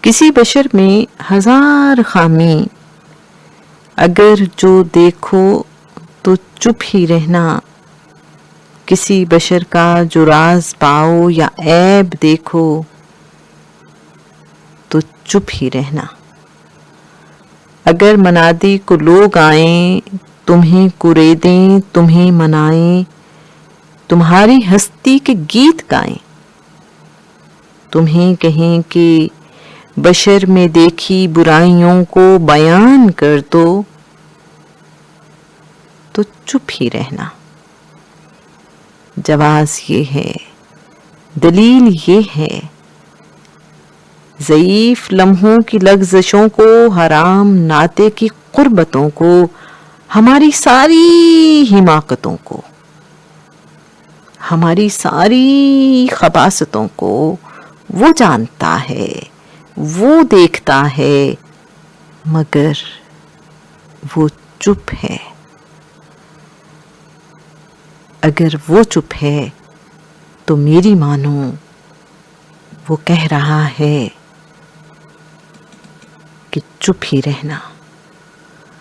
किसी बशर में हजार खामी, अगर जो देखो तो चुप ही रहना। किसी बशर का जो राज पाओ या ऐब देखो तो चुप ही रहना। अगर मनादी को लोग आएं, तुम्हें कुरेदें, तुम्हें मनाएं, तुम्हारी हस्ती के गीत गाएं, तुम्हें कहें कि बशर में देखी बुराइयों को बयान कर दो तो चुप ही रहना। जवाज ये है, दलील ये है, ज़ईफ लम्हों की लग़ज़शों को, हराम नाते की क़ुर्बतों को, हमारी सारी हिमाकतों को, हमारी सारी खबासतों को वो जानता है, वो देखता है, मगर वो चुप है। अगर वो चुप है तो मेरी मानो वो कह रहा है कि चुप ही रहना।